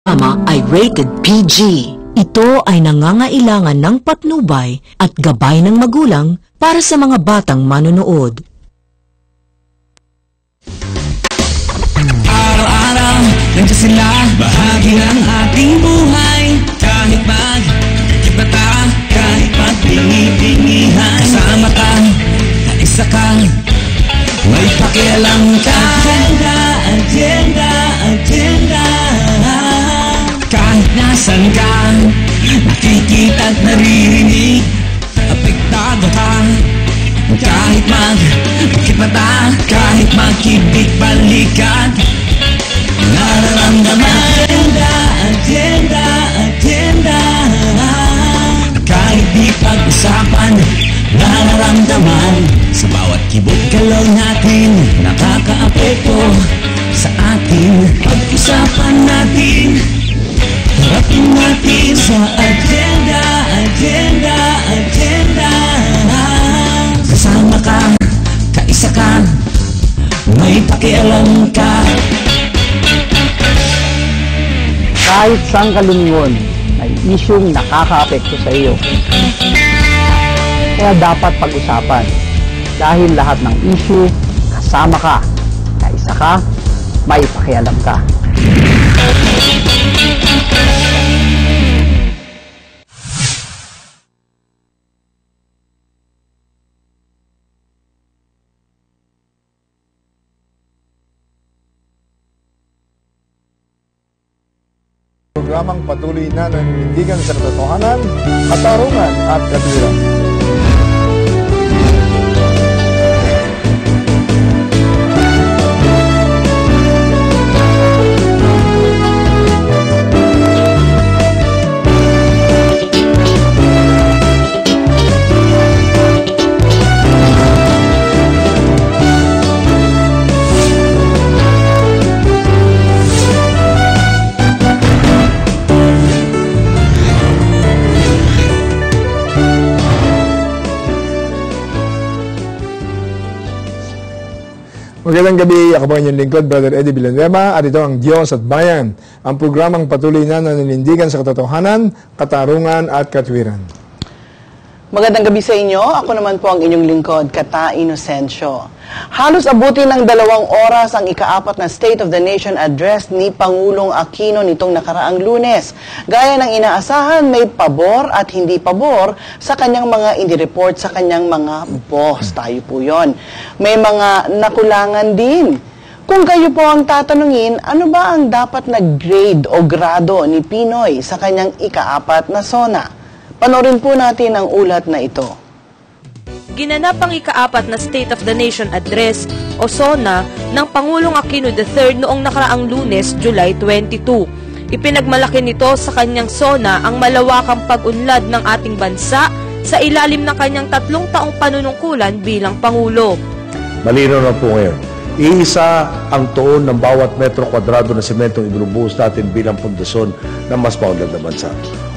Drama ay rated PG. Ito ay nangangailangan ng patnubay at gabay ng magulang para sa mga batang manonood. Araw-araw, nandiyan sila, bahagi ng ating buhay. Kahit magkibata, kahit magbingi-bingihan, kasama ka, naisa ka, may pakialam ka. Agenda, agenda, agenda. Kahit nasan ka, nakikita at naririnig, apektado ka. Kahit magkipata, kahit magkibig-balikan, nararamdaman. Agenda, agenda, agenda. Kahit di pag-usapan, nararamdaman. Sa bawat kibot-galaw natin, nakaka-apekto sa atin. Pag-usapan natin, harapin natin sa agenda, agenda, agenda. Kasama ka, kaisa ka, may pakialam ka. Kahit saan ka lumingon, may isyung nakaka-apekto sa iyo. Kaya dapat pag-usapan. Dahil lahat ng issue, kasama ka, kaisa ka, may pakialam ka. Programang patuloy na naninindigan sa katotohanan, katarungan at katwiran. Magandang gabi, ako po inyong lingkod, Brother Eddie Villanueva, at ito ang Diyos at Bayan, ang programang patuloy na naninindigan sa katotohanan, katarungan at katwiran. Magandang gabi sa inyo, ako naman po ang inyong lingkod, Kata Inocencio. Halos abutin ng 2 oras ang ika-4 na State of the Nation Address ni Pangulong Aquino nitong nakaraang Lunes. Gaya ng inaasahan, may pabor at hindi pabor sa kanyang mga inireport sa kanyang mga boss. Tayo po yon. May mga nakulangan din. Kung kayo po ang tatanungin, ano ba ang dapat na grade o grado ni Pinoy sa kanyang ika-4 na SONA? Panorin po natin ang ulat na ito. Ginanap ang ika-4 na State of the Nation Address o SONA ng Pangulong Aquino III noong nakaraang Lunes, July 22. Ipinagmalaki nito sa kanyang SONA ang malawakang pag-unlad ng ating bansa sa ilalim ng kanyang 3 taong panunungkulan bilang Pangulo. Malinaw na po ngayon, iisa ang tuon ng bawat metro kwadrado na sementong ibinubuhos natin bilang pundasyon ng mas maunlad na bansa.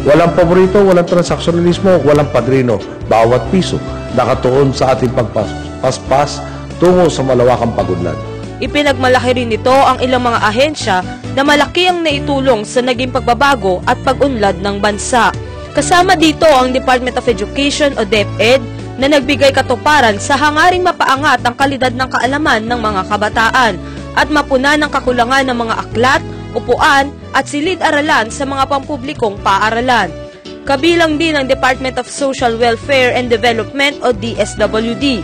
Walang paborito, walang transaksyonalismo, walang padrino. Bawat piso nakatuon sa ating pagpaspas tungo sa malawakang pag-unlad. Ipinagmalaki rin nito ang ilang mga ahensya na malaki ang naitulong sa naging pagbabago at pag-unlad ng bansa. Kasama dito ang Department of Education o DepEd na nagbigay katuparan sa hangaring mapaangat ang kalidad ng kaalaman ng mga kabataan at mapuna ng kakulangan ng mga aklat, upuan at silid-aralan sa mga pampublikong paaralan. Kabilang din ang Department of Social Welfare and Development o DSWD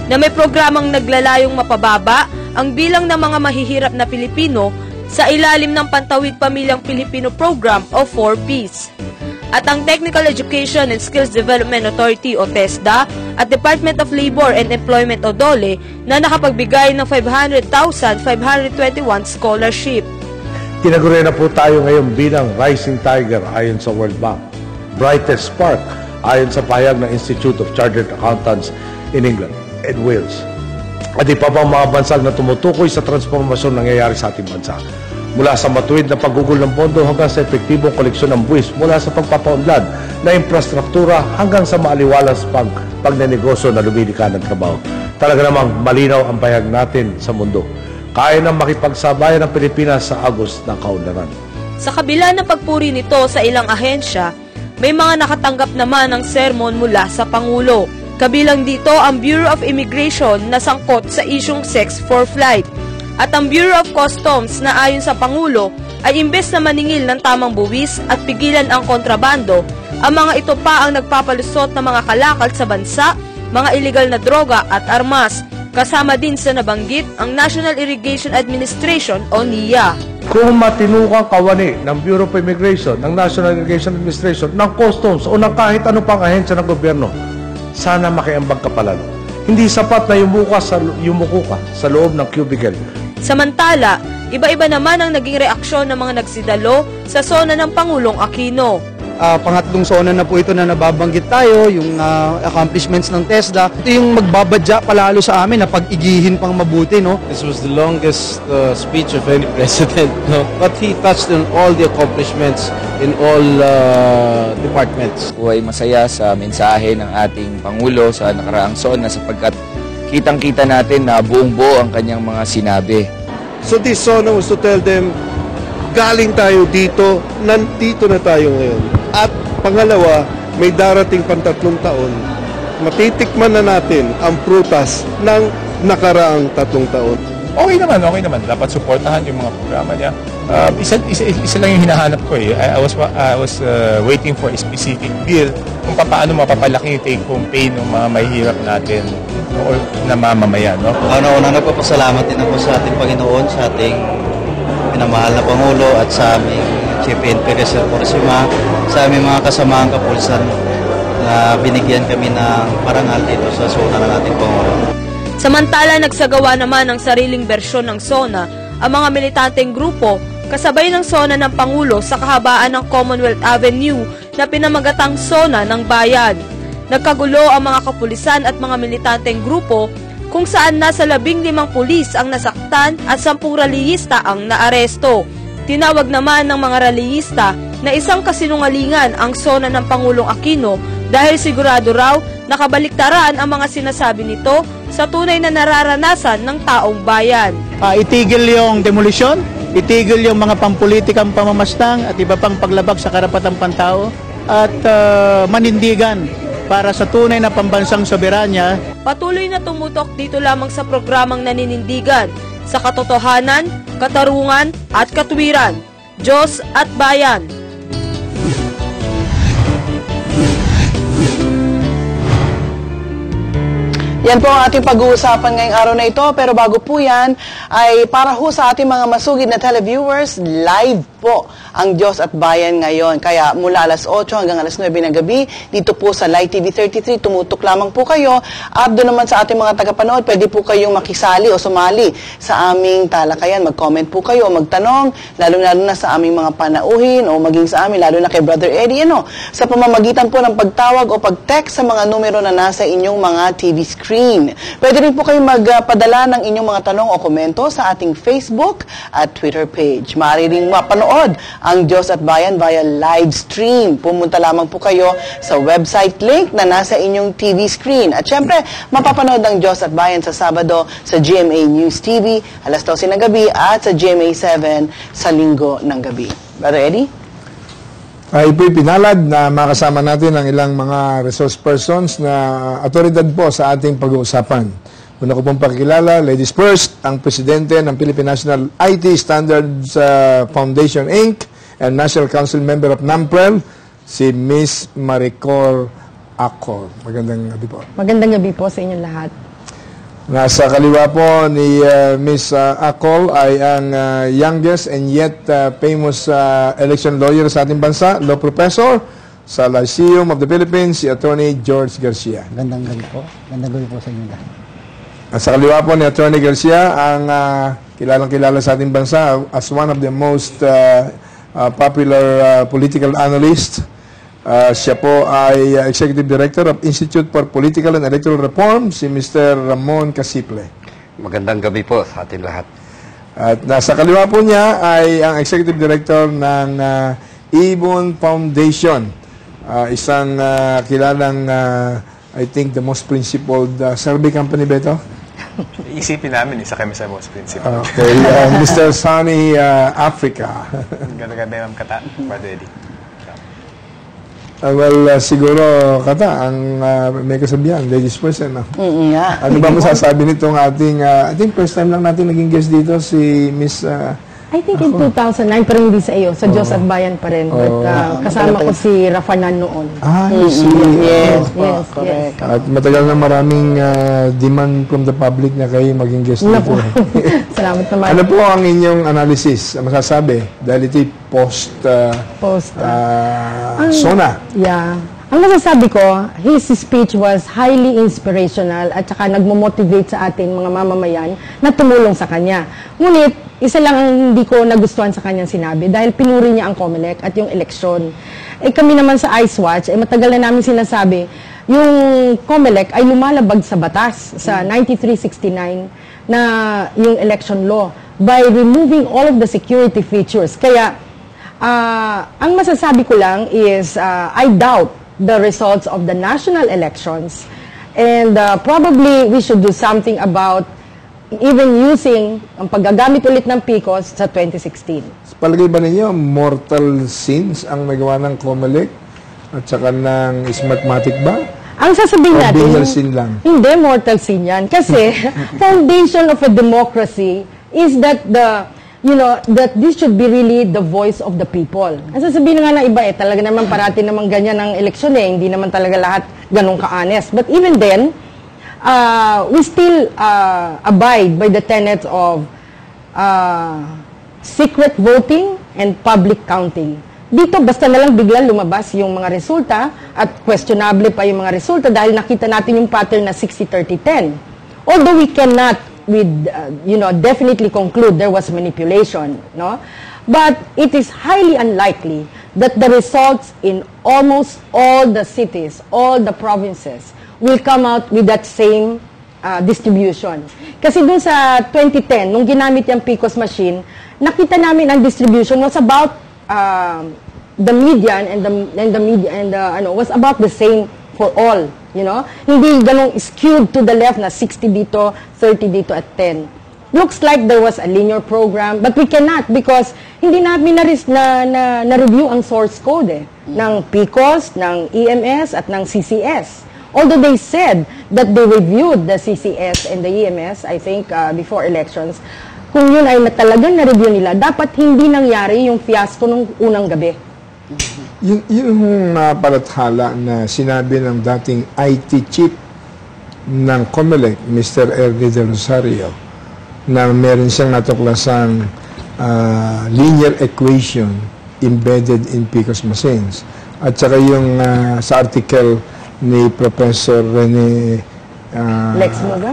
na may programang naglalayong mapababa ang bilang ng mga mahihirap na Pilipino sa ilalim ng Pantawid Pamilyang Pilipino Program o 4Ps. At ang Technical Education and Skills Development Authority o TESDA at Department of Labor and Employment o DOLE na nakapagbigay ng 500,521 scholarship. Tinaguri na po tayo ngayon bilang Rising Tiger ayon sa World Bank, Brightest Spark ayon sa pahayag ng Institute of Chartered Accountants in England and Wales. At iba pang mga bansang na tumutukoy sa transformasyon nangyayari sa ating bansa. Mula sa matuwid na paggugol ng pondo hanggang sa epektibong koleksyon ng buwis, mula sa pagpapaunlad na infrastruktura hanggang sa maaliwalas pagnenegosyo na lumilika ng trabaho. Talaga namang malinaw ang pahayag natin sa mundo. Kaya nang makipagsabayan ng Pilipinas sa agos ng kaunlaran. Sa kabila ng pagpuri nito sa ilang ahensya, may mga nakatanggap naman ng sermon mula sa Pangulo. Kabilang dito ang Bureau of Immigration na sangkot sa isyung sex for flight at ang Bureau of Customs na ayon sa Pangulo ay imbes na maningil ng tamang buwis at pigilan ang kontrabando, ang mga ito pa ang nagpapalusot ng mga kalakal sa bansa, mga illegal na droga at armas. Kasama din sa nabanggit ang National Irrigation Administration o NIA. Kung matinukang kawani ng Bureau of Immigration, ng National Irrigation Administration, ng Customs o ng kahit ano pang ahensya ng gobyerno, sana makiambag ka palalo. Hindi sapat na yumuko ka sa loob ng cubicle. Samantala, iba-iba naman ang naging reaksyon ng mga nagsidalo sa sona ng Pangulong Aquino. Pangatlong zona na po ito na nababanggit tayo, yung accomplishments ng TESDA. Ito yung magbabadya palalo sa amin na pag-igihin pang mabuti, no? This was the longest speech of any president, no? But he touched on all the accomplishments in all departments. Ay masaya sa mensahe ng ating Pangulo sa nakaraang SONA sapagkat kitang-kita natin na buong-buo ang kanyang mga sinabi. So this SONA was to tell them, galing tayo dito, nandito na tayo ngayon. At pangalawa, may darating pang 3 taon, matitikman na natin ang prutas ng nakaraang 3 taon. Okay naman. Dapat suportahan yung mga programa niya. Isa lang yung hinahanap ko eh. I was waiting for a specific bill kung paano mapapalaki yung take-home pay ng mga mahihirap natin o na mamamayan. No? Una nagpapasalamat din ako sa ating Panginoon, sa ating pinamahal na Pangulo at sa aming Chief PNP Corsima, sa aming mga kasamaang kapulisan na binigyan kami ng parangal dito sa SONA ng ating Pangulo. Samantala, nagsagawa naman ng sariling bersyon ng SONA ang mga militanteng grupo kasabay ng SONA ng Pangulo sa kahabaan ng Commonwealth Avenue na pinamagatang SONA ng Bayan. Nagkagulo ang mga kapulisan at mga militanteng grupo kung saan nasa 15 pulis ang nasaktan at 10 rallyista ang naaresto. Tinawag naman ng mga rallyista na isang kasinungalingan ang SONA ng Pangulong Aquino dahil sigurado raw nakabaliktaran ang mga sinasabi nito sa tunay na nararanasan ng taong bayan. Itigil yung demolisyon, itigil yung mga pampulitikang pamamastang at iba pang paglabag sa karapatang pantao at manindigan para sa tunay na pambansang soberanya. Patuloy na tumutok dito lamang sa programang Naninindigan sa katotohanan, katarungan at katwiran. Diyos at Bayan. Yan po ang ating pag-uusapan ngayong araw na ito. Pero bago po yan, ay para ho sa ating mga masugid na televiewers, live po ang Diyos at Bayan ngayon. Kaya mula alas 8 hanggang alas 9 ng gabi, dito po sa Light TV 33, tumutok lamang po kayo. At doon naman sa ating mga tagapanood, pwede po kayong makisali o sumali sa aming talakayan. Mag-comment po kayo, magtanong, lalo-lalo na sa aming mga panauhin o maging sa amin, lalo na kay Brother Eddie, sa pamamagitan po ng pagtawag o pag-text sa mga numero na nasa inyong mga TV screen. Pwede rin po kayong magpadala ng inyong mga tanong o komento sa ating Facebook at Twitter page. Maaari rin mapanood ang Diyos at Bayan via live stream. Pumunta lamang po kayo sa website link na nasa inyong TV screen. At syempre, mapapanood ang Diyos at Bayan sa Sabado sa GMA News TV, alas 12 ng gabi at sa GMA 7 sa Linggo ng gabi. Brother Eddie? Ay po'y pinalad na makasama natin ang ilang mga resource persons na autoridad po sa ating pag-uusapan. Una ko pong pakilala, ladies first, ang presidente ng Philippine National IT Standards Foundation Inc. and National Council Member of NAMPREL, si Miss Maricor Acol. Magandang gabi po. Magandang gabi po sa inyong lahat. Nasa kaliwa po ni Miss Acol ay ang youngest and yet famous election lawyer sa ating bansa, law professor sa Lyceum of the Philippines, si Attorney George Garcia. Magandang gabi po. Magandang gabi po sa inyong lahat. At sa kaliwa po ni Attorney Garcia, ang kilalang-kilala sa ating bansa as one of the most popular political analysts. Siya po ay Executive Director of Institute for Political and Electoral Reform, si Mr. Ramon Casiple. Magandang gabi po sa ating lahat. At nasa kaliwa po niya ay ang Executive Director ng Ibon Foundation, isang kilalang, I think, the most principled survey company ba ito? Isipin namin, isa kami sa most principal. Okay, Mr. Sunny Africa. Ganda-ganda yung kata, Brother Eddie. Siguro, Kata, ang may kasabihan, ladies first, ano? Yeah. Ano ba masasabi nitong ating, I think first time lang natin naging guest dito, si Miss... I think in 2009, pero hindi sa iyo. Sa Diyos at Bayan pa rin. But kasama ko si Rafanan noon. Yes, correct. At matagal na maraming demand from the public na kayo maging guest dito. Salamat naman. Ano po ang inyong analysis, masasabi? Dahil ito'y SONA. Yeah. Ang masasabi ko, his speech was highly inspirational at saka nagmo-motivate sa ating mga mamamayan na tumulong sa kanya. Ngunit, isa lang ang hindi ko nagustuhan sa kanyang sinabi dahil pinuri niya ang COMELEC at yung eleksyon. Kami naman sa IceWatch, matagal na namin sinasabi, yung COMELEC ay lumalabag sa batas sa 9369 na yung election law by removing all of the security features. Kaya, ang masasabi ko lang is, I doubt the results of the national elections, and probably we should do something about even using ang paggagamit ulit ng PCOS sa 2016. Palagay ba ninyo, mortal sins ang nagawa ng COMELEC at saka ng Smartmatic ba? Ang sasabihin natin, binal sin lang? Hindi, mortal sin yan. Kasi, foundation of a democracy is that that this should be really the voice of the people. Ang sasabihin nga ng iba talaga naman parati naman ganyan ang eleksyon hindi naman talaga lahat ganun ka-honest. But even then, we still abide by the tenets of secret voting and public counting. Dito, basta na lang biglang lumabas yung mga resulta at questionable pa yung mga resulta dahil nakita natin yung pattern na 60-30-10. Although we cannot definitely conclude there was manipulation, no? But it is highly unlikely that the results in almost all the cities, all the provinces, will come out with that same distribution. Kasi dun sa 2010, nung ginamit yung PCOS machine, nakita namin ang distribution was about the median was about the same for all. Hindi ganong skewed to the left na 60 dito, 30 dito at 10. Looks like there was a linear program, but we cannot because hindi namin na-review ang source code ng PCOS, ng EMS at ng CCS. Although they said that they reviewed the CCS and the EMS, I think, before elections, kung yun ay talagang na-review nila, dapat hindi nangyari yung fiasco nung unang gabi. Yung palathala na sinabi ng dating IT chief ng COMELEC, Mr. Ernie De Rosario, na meron siyang natuklasang linear equation embedded in PCOS machines. At saka yung sa article ni Professor Rene Lex Muga?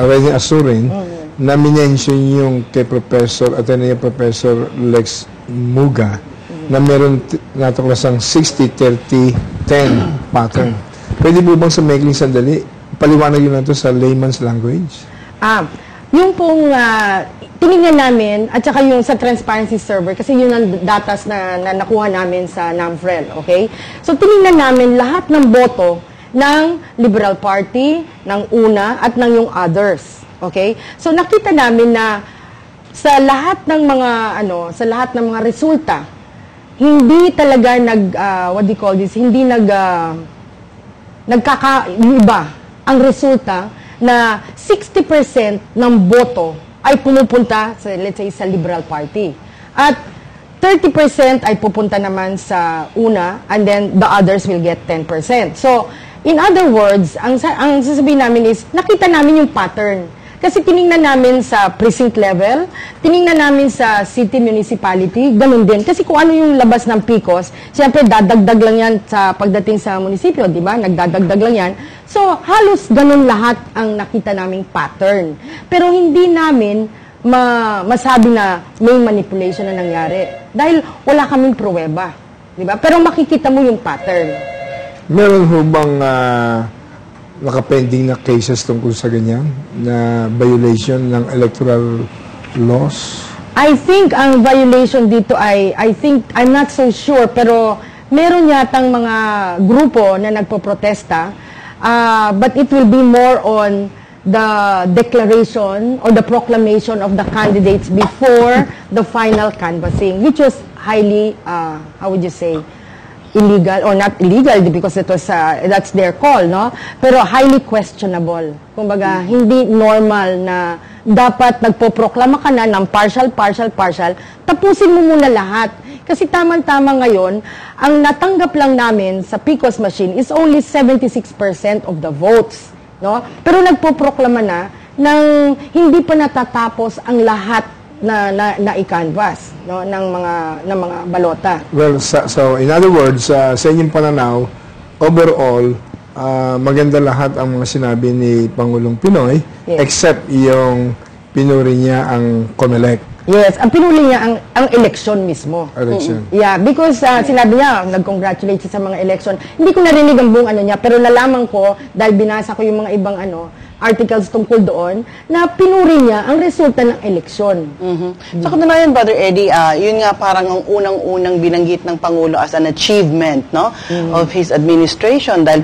Rene Asurin, na minention yung kay Professor Professor Lex Muga na meron natuklasang 60-30-10 pattern. Pwede po bang sa maikling sandali, paliwanag yun nato sa layman's language? Yung pong tinignan namin, at saka yung sa transparency server, kasi yun ang datas na nakuha namin sa NAMFREL, okay? So, tinignan namin lahat ng boto ng Liberal Party, ng UNA, at ng yung others, okay? So, nakita namin na sa lahat ng mga resulta, hindi talaga hindi nagkakaiba ang resulta na 60% ng boto ay pumupunta sa, let's say, sa Liberal Party. At 30% ay pupunta naman sa UNA and then the others will get 10%. So, in other words, ang sasabihin namin is, nakita namin yung pattern. Kasi tiningnan namin sa precinct level, tiningnan namin sa city municipality, ganun din. Kasi kung ano yung labas ng PCOS, siyempre dadagdag lang yan sa pagdating sa munisipyo, di ba? Nagdadagdag lang yan. So, halos ganun lahat ang nakita naming pattern. Pero hindi namin masabi na may manipulation na nangyari. Dahil wala kaming pruweba. Di ba? Pero makikita mo yung pattern. Meron ho bang nakapending na cases tungkol sa ganyan na violation ng electoral laws? I think ang violation dito I'm not so sure, pero meron yatang mga grupo na nagpo-protesta, but it will be more on the declaration or the proclamation of the candidates before the final canvassing, which was highly, how would you say, illegal, or not illegal because it was, that's their call, no? Pero highly questionable. Kumbaga, hindi normal na dapat nagpoproklama ka na ng partial, tapusin mo muna lahat. Kasi tamang-tama ngayon, ang natanggap lang namin sa PCOS machine is only 76% of the votes. No? Pero nagpoproklama na nang hindi pa natatapos ang lahat na i-canvas, no, ng mga balota. Well, so in other words, sa inyong pananaw, overall, maganda lahat ang mga sinabi ni Pangulong Pinoy, yes, except yung pinuri niya ang COMELEC. Yes, ang pinuli niya ang election mismo. Election. Yeah, because sinabi niya, nag-congratulate siya sa mga election. Hindi ko narinig ang buong niya, pero nalaman ko, dahil binasa ko yung mga ibang articles tungkol doon, na pinuri niya ang resulta ng eleksyon. Sa katunayan, Brother Eddie, yun nga parang ang unang-unang binanggit ng Pangulo as an achievement, no, of his administration, dahil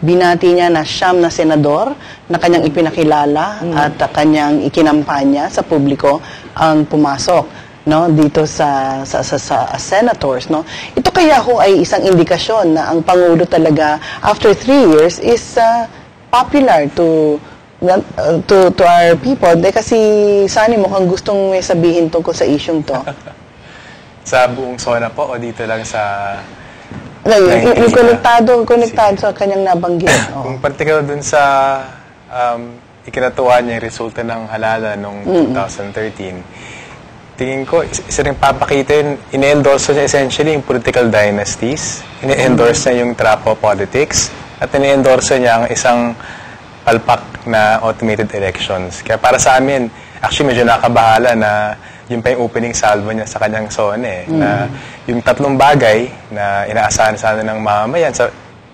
binati niya na siyam na senador na kanyang ipinakilala at kanyang ikinampanya sa publiko ang pumasok, no, dito sa senators, no. Ito kaya ho ay isang indikasyon na ang Pangulo talaga after 3 years is popular to our people. Kasi Sunny, mukhang gustong may sabihin tungkol sa isyong to. Sa buong zona po o dito lang sa yung konektado sa kanyang nabanggit. Kung particular dun sa ikinatuwa niya yung resulta ng halala noong 2013, tingin ko, isa rin papakita yun, ine-endorse niya essentially yung political dynasties, ine-endorse niya yung trapo politics, at ine-endorse niya ang isang palpak na automated elections. Kaya para sa amin, actually medyo nakabahala na yun pa yung opening salvo niya sa kanyang zone na yung tatlong bagay na inaasahan sana ng mamamayan,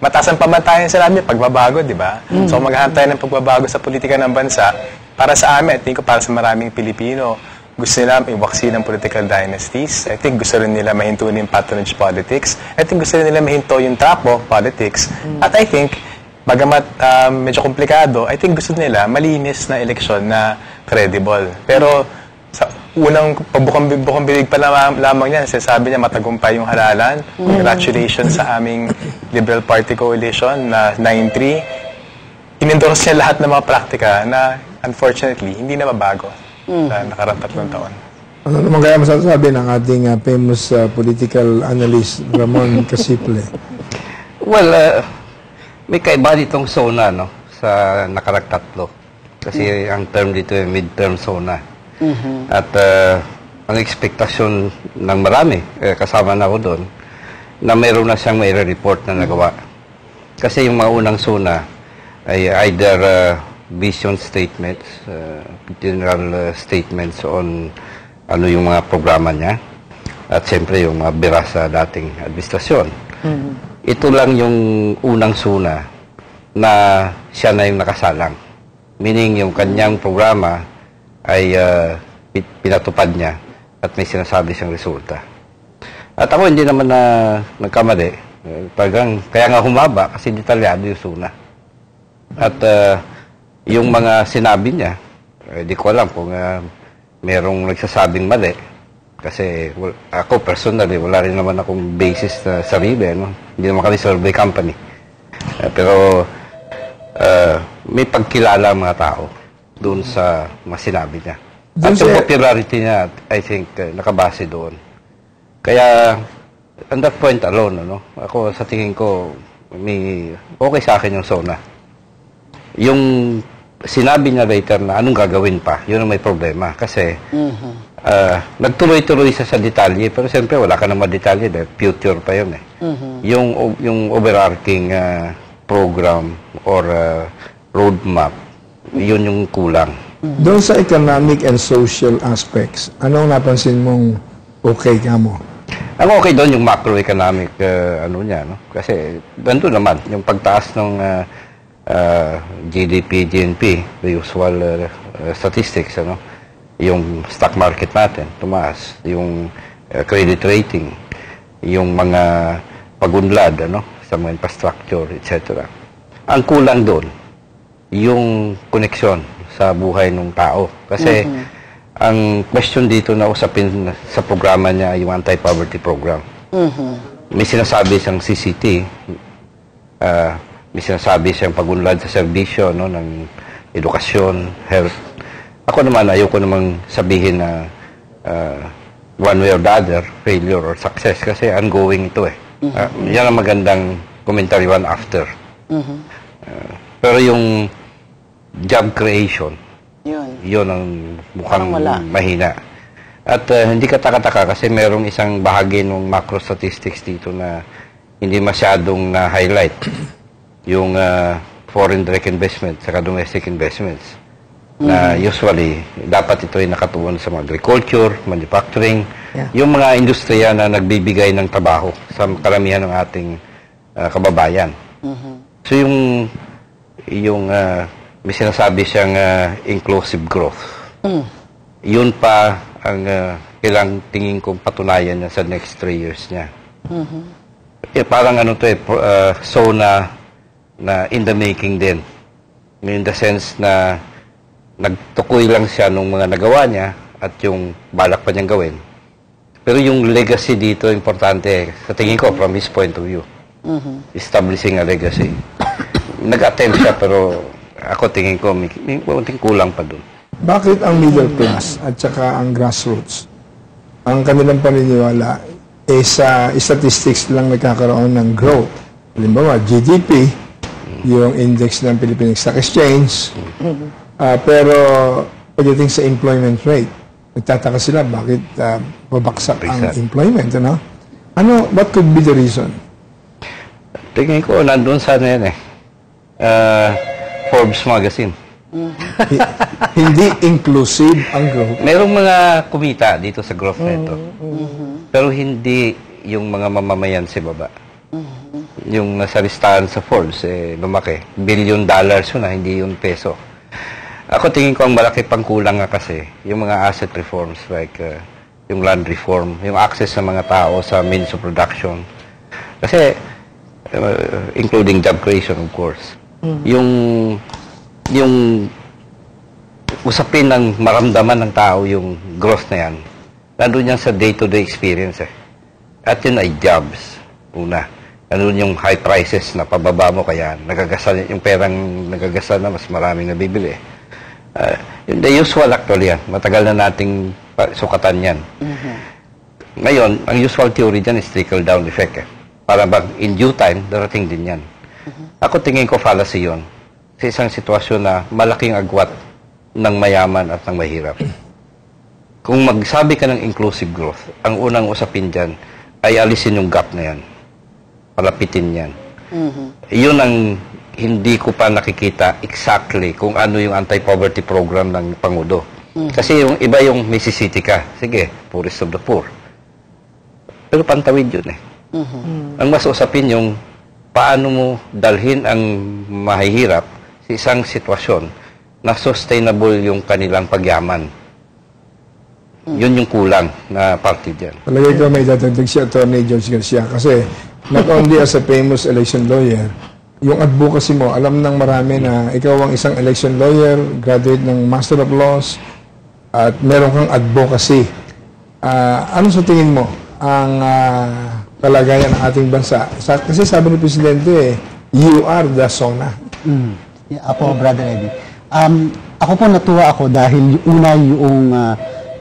mataas ang pamantayan sa namin, pagbabago, di ba? So maghahantay ng pagbabago sa politika ng bansa, para sa amin, I think para sa maraming Pilipino, gusto nila iwaksi ng political dynasties. I think gusto rin nila mahinto yung patronage politics. I think gusto rin nila mahinto yung trapo politics. At I think, bagamat medyo komplikado, I think gusto nila malinis na eleksyon na credible. Pero sa unang bukang bibig pa lamang niya, sinasabi niya matagumpay yung halalan. Congratulations sa aming Liberal Party Coalition na 9-3. In-endorse niya lahat ng mga praktika na unfortunately hindi na mabago sa nakarang 3 taon. Ano naman kaya masasabi ng ating famous political analyst Ramon Casiple? Well, may kaiba ditong zona, no, sa nakarang 3. Kasi ang term dito ay midterm zona. At ang ekspektasyon ng marami, kasama na ako doon, na mayroon na siyang may report na nagawa. Kasi yung mga unang zona ay either vision statements, general statements on ano yung mga programa niya, at siyempre yung mga bira sa dating administrasyon. Ito lang yung unang zona na siya na yung nakasalang. Meaning yung kanyang programa ay pinatupad niya at may sinasabi siyang resulta. At ako hindi naman na nagkamali. Kaya nga humaba kasi detalyado yung zona. At yung mga sinabi niya, di ko alam kung merong nagsasabing mali. Kasi ako personally, wala rin naman akong basis na sarili. No? Hindi naman kami survey company. Pero may pagkilala ang mga tao doon sa mga sinabi niya. At yung popularity niya, I think, nakabase doon. Kaya, on that point alone, ano, ako sa tingin ko, may okay sa akin yung zona. Yung sinabi niya later na anong gagawin pa, yun ang may problema. Kasi, nagtuloy-tuloy sa detalye, pero siyempre wala ka naman detalye dahil future pa yun eh. Yung overarching program or roadmap, yun yung kulang. Doon sa economic and social aspects, anong napansin mong okay ka mo? Ang okay doon yung macroeconomic ano niya, no? Kasi doon naman yung pagtaas ng GDP, GNP, the usual statistics, ano? Yung stock market natin, tumaas, yung credit rating, yung mga pagunlad, ano, sa mga infrastructure, etc. Ang kulang doon yung koneksyon sa buhay ng tao. Kasi ang question dito na usapin sa programa niya yung anti-poverty program. May sinasabi siyang CCT, may sinasabi siyang pag-unlad sa serbisyo, no, ng edukasyon, health. Ako naman, ayoko namang sabihin na one way or the other, failure or success, kasi ongoing ito eh. Yan ang magandang commentary one after. Pero yung job creation, yun ang mukhang mahina. At hindi ka-taka-taka kasi merong isang bahagi ng macro statistics dito na hindi masyadong na-highlight. Yung foreign direct investment saka domestic investments na usually dapat ito ay nakatuon sa mga agriculture, manufacturing, yung mga industriya na nagbibigay ng trabaho sa karamihan ng ating kababayan. So yung may sinasabi siyang inclusive growth. Yun pa ang kailang tingin kong patunayan niya sa next 3 years niya. Parang ano to SONA na in the making din. In the sense na nagtukoy lang siya nung mga nagawa niya at yung balak pa niyang gawin. Pero yung legacy dito, importante sa tingin ko from his point of view. Establishing a legacy. Nag-attempt siya pero ako tingin ko may konting kulang pa dun. Bakit ang middle class at saka ang grassroots, ang kanilang paniniwala sa statistics lang nagkakaroon ng growth? Halimbawa, GDP, yung index ng Philippine Stock Exchange, pero pagdating sa employment rate, nagtataka sila bakit babaksak ang employment, ano? What could be the reason? Tingin ko, nandun sana yan Forbes magazine. Hindi inclusive ang growth. Merong mga kumita dito sa growth na ito. Pero hindi yung mga mamamayan sa baba. Yung nasa listahan sa Forbes, lumaki. $1 billion yun hindi yung peso. Ako tingin ko ang malaki pang kulang nga kasi yung mga asset reforms like yung land reform, yung access ng mga tao sa means of production. Kasi including job creation of course. Yung usapin ng maramdaman ng tao yung growth na yan, nandun yan sa day-to-day experience At yun ay jobs, una. Nandun yung high prices na pababa mo kaya nagagasal, yung perang nagagasal na mas maraming nabibili. The usual actually yan. Matagal na nating sukatan yan. Ngayon, ang usual theory dyan is trickle-down effect. Para bang in due time, darating din yan. Ako tingin ko fallacy yun. Sa isang sitwasyon na malaking agwat ng mayaman at ng mahirap. Kung magsabi ka ng inclusive growth, ang unang usapin dyan ay alisin yung gap na yan. Palapitin yan. Yun ang hindi ko pa nakikita exactly kung ano yung anti-poverty program ng Pangulo. Kasi yung iba yung Mississippi ka. Sige, poorest of the poor. Pero pantawid yun Ang mas usapin yung paano mo dalhin ang mahihirap sa isang sitwasyon na sustainable yung kanilang pagyaman. Yun yung kulang na parte dyan. Palagay ko may dadagdag si Atty. George Garcia kasi not only as a famous election lawyer, yung advocacy mo, alam ng marami na ikaw ang isang election lawyer, graduate ng Master of Laws, at meron kang advocacy. Ano sa tingin mo ang kalagayan ng ating bansa? Kasi sabi ni Presidente, you are the SONA. Ako, Brother Eddie. Ako po natuwa ako dahil yung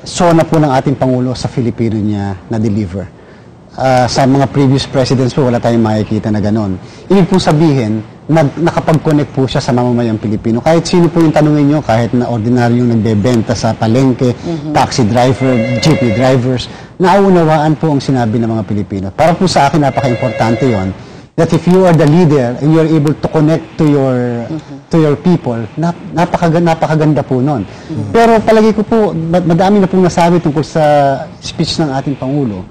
SONA po ng ating Pangulo sa Filipino niya na-deliver. Sa mga previous presidents po, wala tayong makikita na ganon. Ibig pong sabihin, nakapag-connect po siya sa mamamayang Pilipino. Kahit sino po yung tanungin nyo, kahit na ordinaryong nagbebenta sa palengke, taxi driver, jeepney drivers, naunawaan po ang sinabi ng mga Pilipino. Para po sa akin, napaka-importante yon that if you are the leader and you are able to connect to your people, napakaganda po nun. Pero palagi ko po, madami na pong nasabi tungkol sa speech ng ating Pangulo.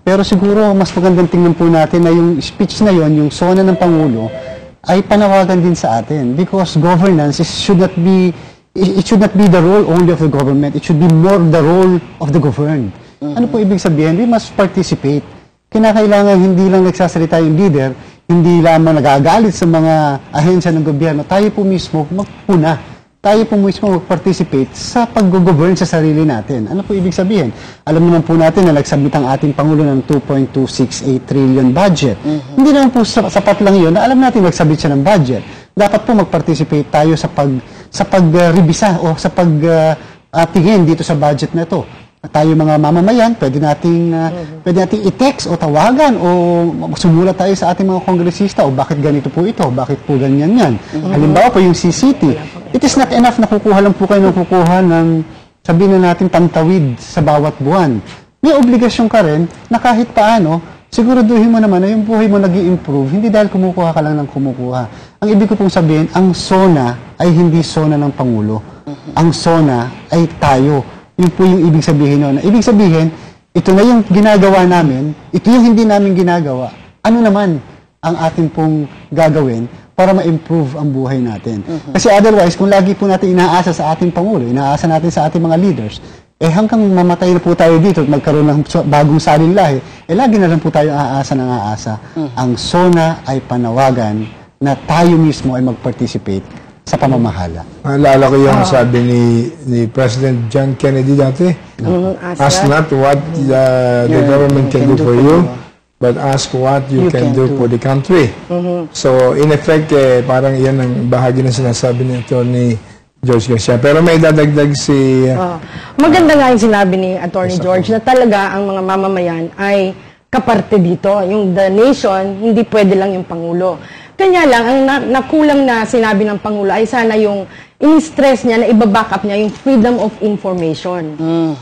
Pero siguro, mas magandang tingnan po natin na yung speech na yon, yung SONA ng Pangulo, ay panawagan din sa atin. Because governance should not be the role only of the government. It should be more the role of the governed. Ano po ibig sabihin? We must participate. Kinakailangan hindi lang nagsasalita yung leader, hindi lamang nagagalit sa mga ahensya ng gobyerno, tayo po mismo magpuna. Tayo po mismo mag-participate sa pag-govern sa sarili natin. Ano po ibig sabihin? Alam naman po natin na nagsabit ang ating Pangulo ng 2.268 trillion budget. Hindi naman po sapat lang yun na alam natin nagsabit siya ng budget. Dapat po mag-participate tayo sa pag-revisa o sa pag-tingin dito sa budget na ito. Tayo mga mamamayan, pwede nating i-text o tawagan o sumulat tayo sa ating mga kongresista o bakit ganito po ito, bakit po ganyan yan. Halimbawa po yung CCT. It is not enough na kukuha lang po kayo ng kukuha ng sabihin na natin tantawid sa bawat buwan. May obligasyon ka rin na kahit paano, siguraduhin mo naman na yung buhay mo nag-i-improve, hindi dahil kumukuha ka lang ng kumukuha. Ang ibig ko pong sabihin, ang SONA ay hindi SONA ng Pangulo. Ang SONA ay tayo. Yun po yung ibig sabihin nun. Ibig sabihin, ito na yung ginagawa namin, ito yung hindi namin ginagawa. Ano naman ang ating pong gagawin para ma-improve ang buhay natin? Kasi otherwise, kung lagi po natin inaasa sa ating Pangulo, inaasa natin sa ating mga leaders, hanggang mamatay na po tayo dito at magkaroon ng bagong saling lahi, lagi na lang po tayo aasa ng aasa. Ang SONA ay panawagan na tayo mismo ay mag-participate sa pamamahala. Naalala ko yung sabi ni President John Kennedy dati, ask not what the government can do for you, but ask what you can do for the country. So, in effect, parang iyan ang bahagi na sinasabi ni Atty. George Garcia. Pero may dadagdag si... Maganda nga yung sinabi ni Atty. George na talaga ang mga mamamayan ay kaparte dito. Yung the nation, hindi pwede lang yung Pangulo. Kanya lang, ang nakulang na sinabi ng Pangulo ay sana yung in-stress niya na ibaback up niya yung Freedom of Information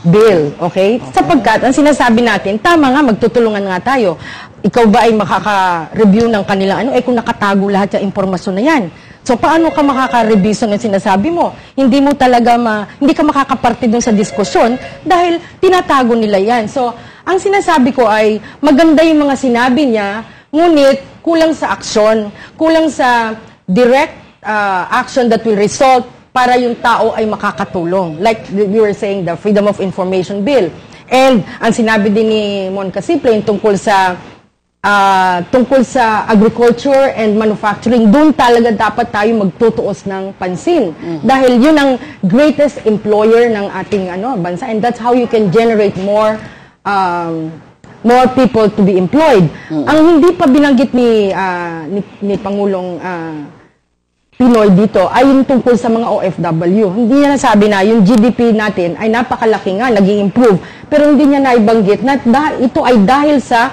Bill, okay? Sapagkat, ang sinasabi natin, tama nga, magtutulungan nga tayo. Ikaw ba ay makaka-review ng kanilang kung nakatago lahat yung impormasyon na yan? So, paano ka makaka-review ng sinasabi mo? Hindi mo talaga hindi ka makakaparte dun sa diskusyon dahil tinatago nila yan. So, ang sinasabi ko ay maganda yung mga sinabi niya, ngunit kulang sa aksyon, kulang sa direct action that will result para yung tao ay makakatulong. Like we were saying, the Freedom of Information Bill. And ang sinabi din ni Mon Casiple tungkol sa agriculture and manufacturing, doon talaga dapat tayo magtutuos ng pansin. Dahil yun ang greatest employer ng ating bansa, and that's how you can generate more people to be employed. Ang hindi pa binanggit ni Pangulong Pinoy dito ay yung tungkol sa mga OFW. Hindi niya nasabi na yung GDP natin ay napakalaki nga, naging improve. Pero hindi niya naibanggit na ito ay dahil sa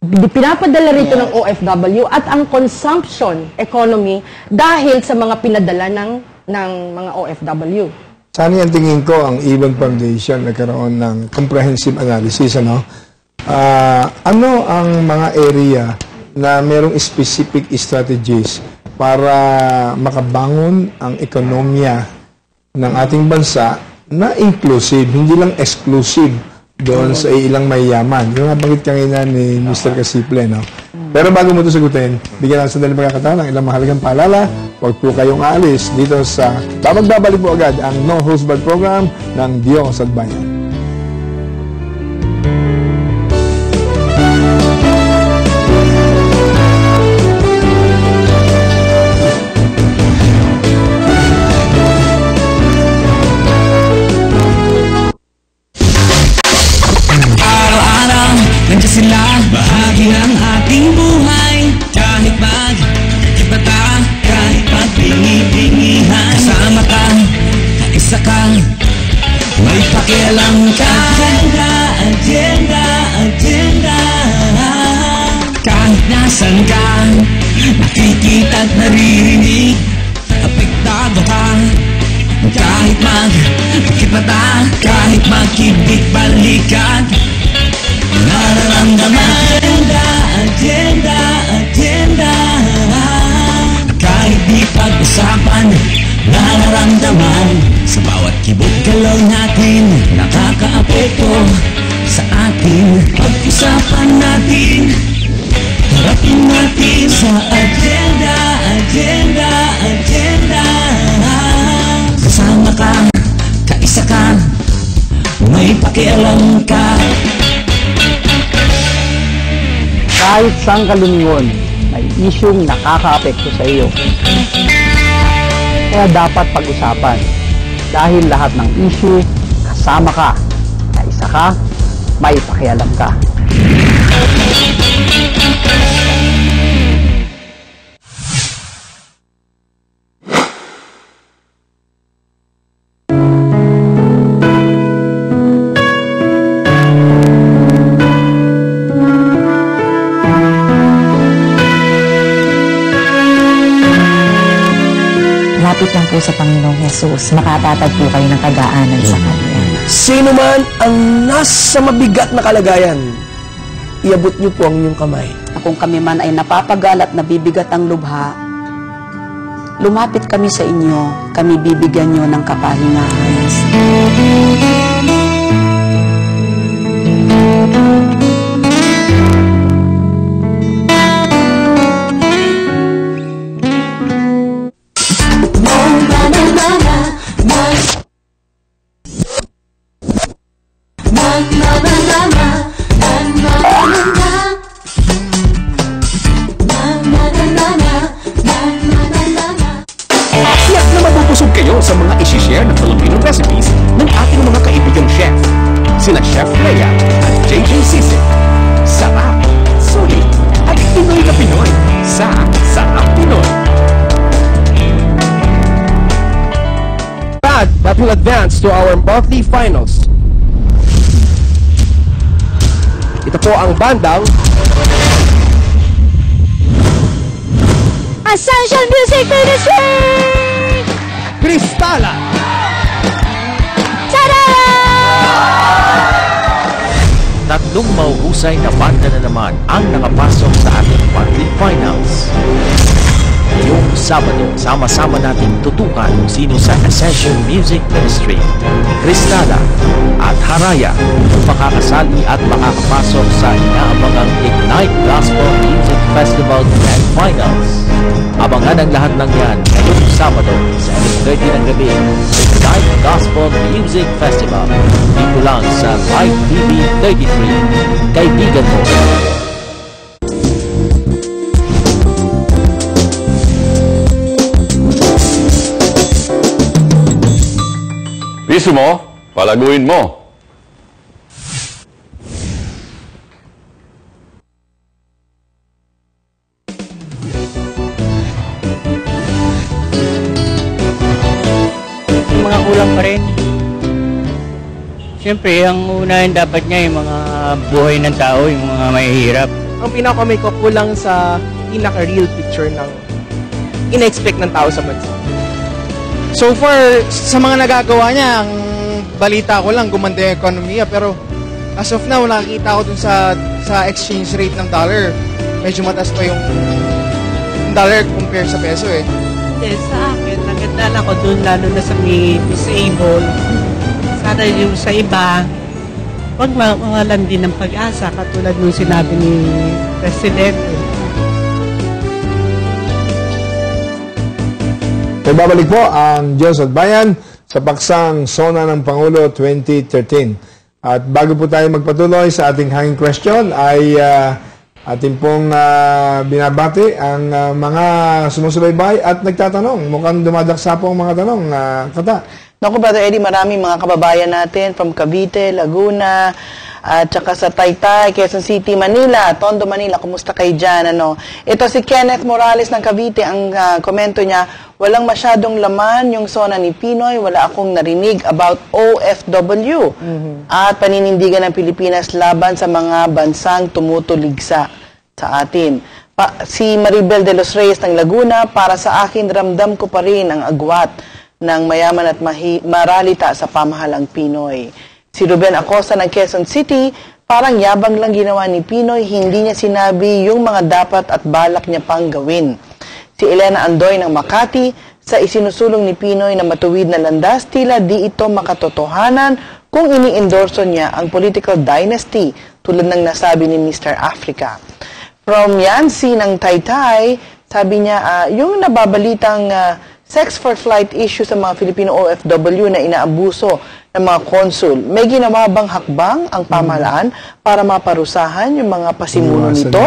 pinapadala rito ng OFW at ang consumption economy dahil sa mga pinadala ng mga OFW. Sana yung tingin ko ang Ibon Foundation nagkaroon ng comprehensive analysis, ano ang mga area na merong specific strategies para makabangon ang ekonomiya ng ating bansa na inclusive, hindi lang exclusive doon sa ilang mayayaman. Yung nabanggit kanina ni Mr. Casiple, Pero bago mo ito sagutin, bigyan lang sa daling pagkakataon ng ilang mahalagang paalala. Huwag po kayong aalis dito sa magbabalik po agad ang No Holds Barred program ng Diyos at Bayan. Sila bahagi ng ating buhay. Kahit magkibata, kahit magpingi-pingihan, kasama ka, isa ka, may pakialam ka. Agenda. Kahit nasan ka, nakikita at naririnig, apektado ka. Kahit magkibata, kahit magkibig-balikan, nararamdaman, agenda. Kahit di pag-usapan, nararamdaman. Sa bawat kibot-galaw natin, nakaka-apekto sa atin. Pag-usapan natin, harapin natin sa agenda. Kasama ka, kaisa ka, may pakialam ka. Kahit saan ka lumingon, ay isyung nakakaapekto sa iyo. Kaya dapat pag-usapan dahil lahat ng issue kasama ka, na isa ka, may pakialam ka. Lapit lang po sa Panginoong Jesus, makatatag po kayo ng kagaanan sa Kanya. Sino man ang nasa mabigat na kalagayan, iabot niyo po ang inyong kamay. Kung kami man ay napapagal at nabibigat ang lubha, lumapit kami sa inyo, kami bibigyan niyo ng kapahingahan. Tiyak na mabubusog kayo sa mga isi-share na Filipino recipes ng ating mga kaibigang chef. Sina Chef Lea at JJ Sisig. Sarap, sulit, at Pinoy na Pinoy sa Sarap Pinoy. That will advance to our monthly finals. Ito po ang bandang Essential Music Ministry! Kristala! Tatlong mahuhusay na banda na naman ang nakapasok sa ating monthly finals. Ngayong Sabado, sama-sama nating tutukan kung sino sa Essential Music Ministry, Kristala at Haraya kung makakasali at makakapasok sa inaabangang Ignite Gospel Music Festival Grand Finals. Abangan ang lahat ng yan ngayong Sabado sa 8:30 ng gabi, Ignite Gospel Music Festival. Dito lang sa Live TV 33. Kaibigan mo. Piso mo, palaguin mo. Yung mga kulang pa rin. Siyempre, ang unahin dapat niya yung mga buhay ng tao, yung mga mahihirap. Ang pinaka may kukulang sa pinaka-real picture ng ina-expect ng tao sa bansa. So far, sa mga nagagawa niya, ang balita ko lang, gumanda yung ekonomiya. Pero as of now, nakikita ko dun sa exchange rate ng dollar. Medyo mataas pa yung dollar compare sa peso eh. Sa akin, nagandala ko dun, lalo na sa may disabled. Sana yung sa iba, huwag mawalan din ng pag-asa, katulad nung sinabi ni Presidente. Babalik po ang Diyos at Bayan sa paksang Sona ng Pangulo 2013. At bago po tayo magpatuloy sa ating hanging question ay ating pong binabati ang mga sumusubaybay at nagtatanong. Mukhang dumadaksa po ang mga tanong. Kata. Naku, Brother Eddie, maraming mga kababayan natin from Cavite, Laguna, at saka sa Taytay, Quezon City, Manila, Tondo, Manila. Kumusta kayo dyan? Ito si Kenneth Morales ng Cavite. Ang komento niya, walang masyadong laman yung Sona ni Pinoy. Wala akong narinig about OFW at paninindigan ng Pilipinas laban sa mga bansang tumutuligsa sa atin. Si Maribel de los Reyes ng Laguna, para sa akin, ramdam ko pa rin ang agwat ng mayaman at maralita sa pamahalang Pinoy. Si Ruben Acosta ng Quezon City, parang yabang lang ginawa ni Pinoy, hindi niya sinabi yung mga dapat at balak niya pang gawin. Si Elena Andoy ng Makati, sa isinusulong ni Pinoy na matuwid na landas, tila di ito makatotohanan kung ini-endorso niya ang political dynasty tulad ng nasabi ni Mr. Africa. From Yancy ng Taytay, sabi niya, yung nababalitang sex for flight issue sa mga Filipino OFW na inaabuso ng mga konsul. May ginawa bang hakbang ang pamahalaan para maparusahan yung mga pasimuno nito?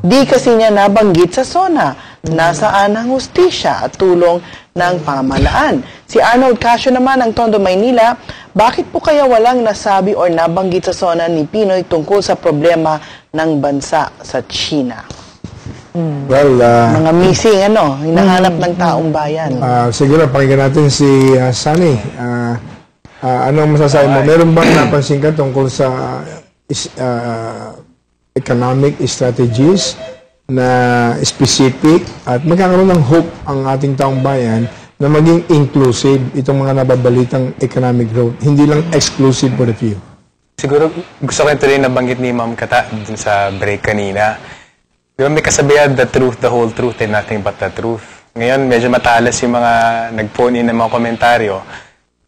Di kasi niya nabanggit sa SONA. Nasaan ang hustisya at tulong ng pamahalaan? Si Arnold Casio naman ng Tondo, Maynila, bakit po kaya walang nasabi o nabanggit sa SONA ni Pinoy tungkol sa problema ng bansa sa China? Well, mga missing, hinahanap ng taong bayan. Siguro, pakinggan natin si Sunny. Anong masasabi mo? Meron bang napansin ka tungkol sa economic strategies na specific at magkakaroon ng hope ang ating taong bayan na maging inclusive itong mga nababalitang economic growth, hindi lang exclusive for the few? Siguro gusto ko ito rin nabanggit ni Ma'am Kata dun sa break kanina. Di ba may kasabihan, the truth, the whole truth, and nothing but the truth. Ngayon, medyo matalas yung mga nag-phone in ng mga komentaryo.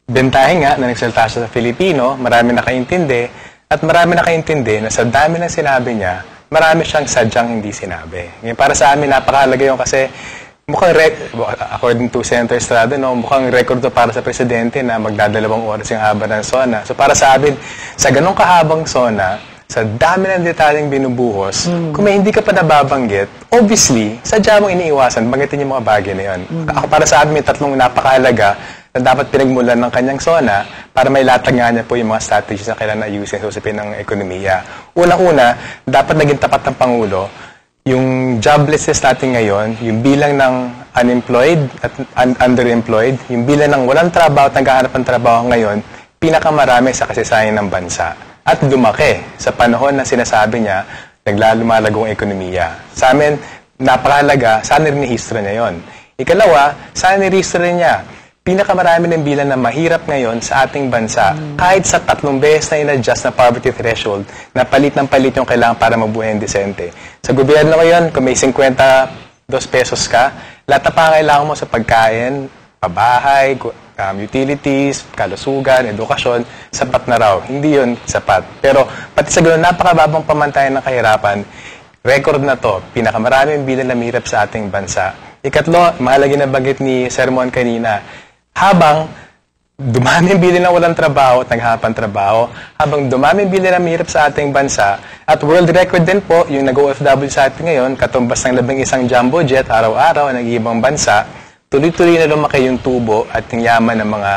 Bentahin nga na nagsalita siya sa Filipino, marami nakaintindi, at marami nakaintindi na sa dami ng sinabi niya, marami siyang sadyang hindi sinabi. Ngayon, para sa amin, napakahalaga yun kasi mukhang, according to Senator Estrada, mukhang record to para sa presidente na magdadalawang oras yung haba ng SONA. So para sa amin, sa ganong kahabang SONA, sa dami ng detalyeng binubuhos, kung may hindi ka pa nababanggit, obviously, sadya mong iniiwasan, banggitin yung mga bagay na yun. Ako para sa amin, may tatlong napakahalaga na dapat pinagmulan ng kanyang SONA para may latag nga niya po yung mga strategies na kailangan ayusin sa usapin ng ekonomiya. Unang-una, dapat naging tapat ng Pangulo yung joblessness natin ngayon, yung bilang ng unemployed at underemployed, yung bilang ng walang trabaho at naghahanap ng trabaho ngayon, pinakamarami sa kasaysayan ng bansa. At lumaki sa panahon na sinasabi niya, naglalumalago ang ekonomiya. Sa amin, napakahalaga, sana rinihistro niya yon. Ikalawa, sana nirehistro niya pinakamarami ng bilang na mahirap ngayon sa ating bansa, kahit sa 3 beses na in-adjust na poverty threshold, na palit ng palit yung kailangan para mabuhay ng desente. Sa gobyerno ngayon, kung may 52 pesos ka, lahat na pangailangan mo sa pagkain, pabahay, utilities, kalusugan, edukasyon, sapat na raw. Hindi yun sapat. Pero pati sa ganoon, napakababang pamantayan ng kahirapan, record na to, pinakamaraming bilang na mahirap sa ating bansa. Ikatlo, mahalaga na bagit ni Sermon kanina, habang dumami ang bilin na walang trabaho at naghahanap ng trabaho, habang dumami ang bilin na mahirap sa ating bansa, at world record din po, yung nag-OFW sa atin ngayon, katumbas ng 11 jumbo jet, araw-araw, nag-iibang bansa, tuloy-tuloy na lumaki yung tubo at yung yaman ng mga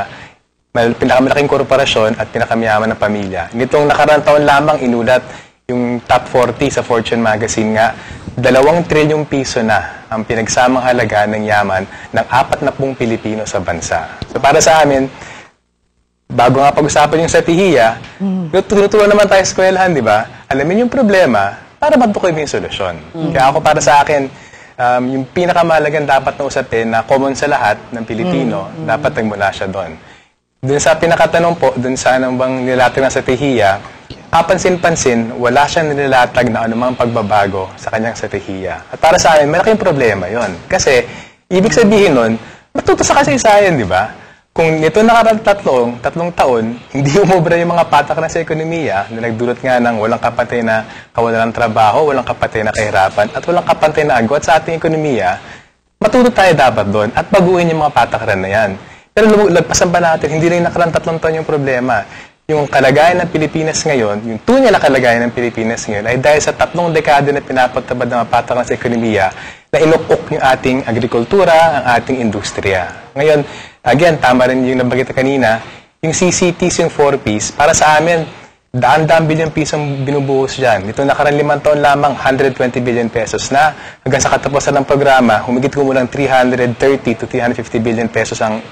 pinakamalaking korporasyon at pinakamayaman ng pamilya. Nitong nakaraang taon lamang inulat yung top 40 sa Fortune magazine nga, 2 trilyong piso na ang pinagsamang halaga ng yaman ng 40 Pilipino sa bansa. So para sa amin, bago nga pag-usapan yung sa tihiya, tuturuan naman tayo sa eskwelahan, di ba? Alamin yung problema para matukoy mo yung solusyon. Kaya ako para sa akin, yung pinakamahalagang dapat na usapin na common sa lahat ng Pilipino, dapat nagmula siya doon. Doon sa pinakatanong po, doon sa anong bang nilatag na sa tihiya, kapansin-pansin, wala siyang nilatag na anumang pagbabago sa kanyang strategiya. At para sa amin, malaking problema yon. Kasi, ibig sabihin nun, matuto sa kasaysayan, di ba? Kung ito nakarang tatlong taon, hindi umubra yung mga patak na sa ekonomiya na nagdulot nga ng walang kapantay na kawalan ng trabaho, walang kapantay na kahirapan, at walang kapantay na agwat sa ating ekonomiya, matuto tayo dapat doon at baguhin yung mga patakaran na yan. Pero lagpasan pa natin, hindi rin nakarang 3 taon yung problema. Yung kalagayan ng Pilipinas ngayon, yung tunay na kalagayan ng Pilipinas ngayon, ay dahil sa 3 dekada na pinapagtabad ng patakaran sa ekonomiya na inukok yung ating agrikultura, ang ating industriya. Ngayon, again, tama rin yung nabanggit kanina, yung CCTs, yung 4Ps, para sa amin, daan-daan bilyong pisong binubuhos dyan. Ito nakarang 5 taon lamang, 120 billion pesos na. Hanggang sa katapusan ng programa, humigit kumulang 330 to 350 billion pesos ang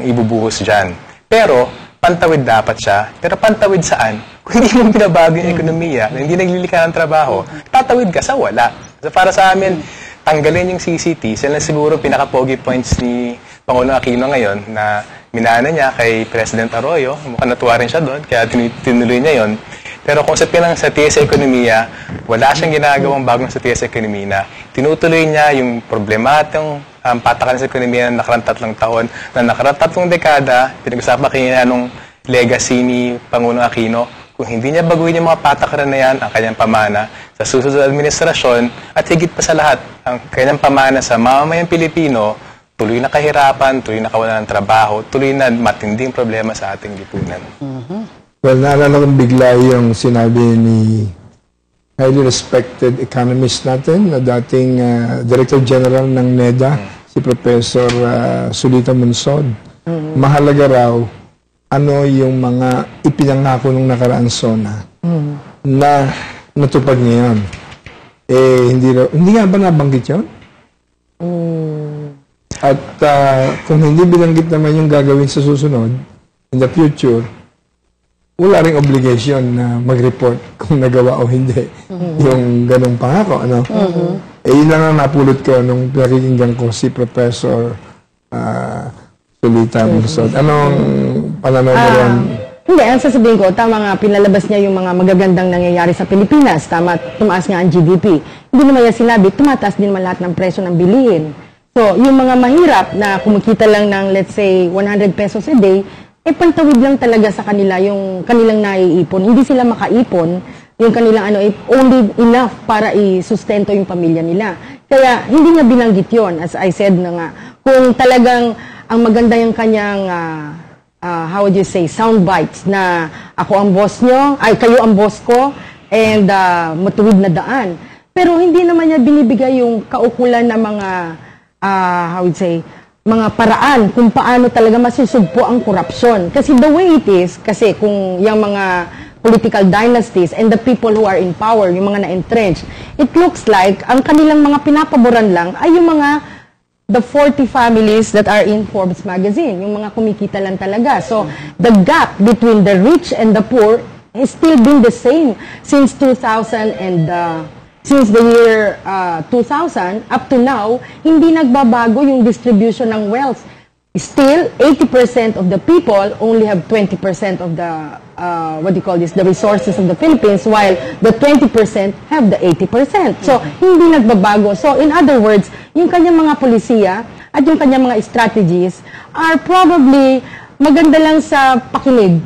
ibubuhos dyan. Pero, pantawid dapat siya. Pero pantawid saan? Kung hindi mo binabago yung ekonomiya, hindi naglilika ng trabaho, tatawid ka sa wala. So para sa amin, tanggalin yung CCT. Sila siguro pinaka-pogi points ni Pangulong Aquino ngayon na minana niya kay President Arroyo. Mukhang natuwa rin siya doon, kaya tinuloy niya yon. Pero kung sa pinang sa TS Ekonomiya, wala siyang ginagawang bagong sa TS Ekonomiya. Tinutuloy niya yung problematong patakaran sa ekonomiya na nakarang 3 taon, na nakarang 3 dekada, pinag-usapan kanina nung legacy ni Pangulong Aquino. Kung hindi niya baguhin yung mga patakaran na yan, ang kanyang pamana sa susunod na administrasyon, at higit pa sa lahat, ang kanyang pamana sa mamamayang Pilipino, tuloy na kahirapan, tuloy na kawalan ng trabaho, tuloy na matinding problema sa ating lipunan. Well, naalala kong bigla yung sinabi ni highly respected economist natin na dating Director General ng NEDA, si Professor Sulita Munsod. Mahalaga raw ano yung mga ipinangako nung nakaraang SONA na natupad ngayon. Hindi nga ba nabanggit yun? At kung hindi binanggit naman yung gagawin sa susunod, in the future, wala ring obligation na mag-report kung nagawa o hindi yung ganong pangako. Ano? Yun lang ang napulot ko nung pinakikinggan ko si Professor Sulita Munsod. Anong pananaw mo ron? Hindi, ang sasabihin ko, tama nga, pinalabas niya yung mga magagandang nangyayari sa Pilipinas. Tama, tumaas nga ang GDP. Hindi naman niya sinabi, tumataas din naman lahat ng presyo ng bilihin. So, yung mga mahirap na kumikita lang ng, let's say, 100 pesos a day, pantawid lang talaga sa kanila yung kanilang naiipon. Hindi sila makaipon, yung kanilang only enough para i-sustento yung pamilya nila. Kaya, hindi niya binanggit yon, as I said na nga. Kung talagang ang maganda yung kanyang how would you say, sound bites na ako ang boss nyo, ay kayo ang boss ko, and matuwid na daan. Pero hindi naman niya binibigay yung kaukulan na mga, how would say, mga paraan kung paano talaga masusugpo ang korupsyon. Kasi the way it is, kasi kung yung mga political dynasties and the people who are in power, yung mga na-entrenched, it looks like ang kanilang mga pinapaboran lang ay yung mga the 40 families that are in Forbes magazine, yung mga kumikita lang talaga. So, the gap between the rich and the poor has still been the same since 2000 and since the year 2000 up to now, hindi nagbabago yung distribution ng wealth. Still, 80% of the people only have 20% of the, what do you call this, the resources of the Philippines, while the 20% have the 80%. So, hindi nagbabago. So, in other words, yung kanyang mga polisiya at yung kanyang mga strategies are probably maganda lang sa pakinig,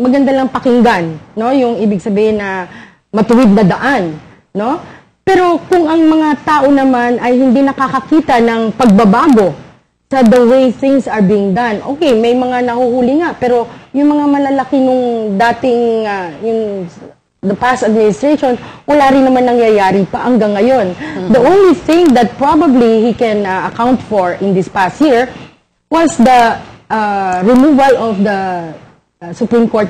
maganda lang pakinggan, no? Yung ibig sabihin na matuwid na daan, no? Pero kung ang mga tao naman ay hindi nakakakita ng pagbabago sa the way things are being done. Okay, may mga nahuhuli nga, pero yung mga malalaki nung dating, yung the past administration, wala rin naman nangyayari pa hanggang ngayon. The only thing that probably he can account for in this past year was the removal of the Supreme Court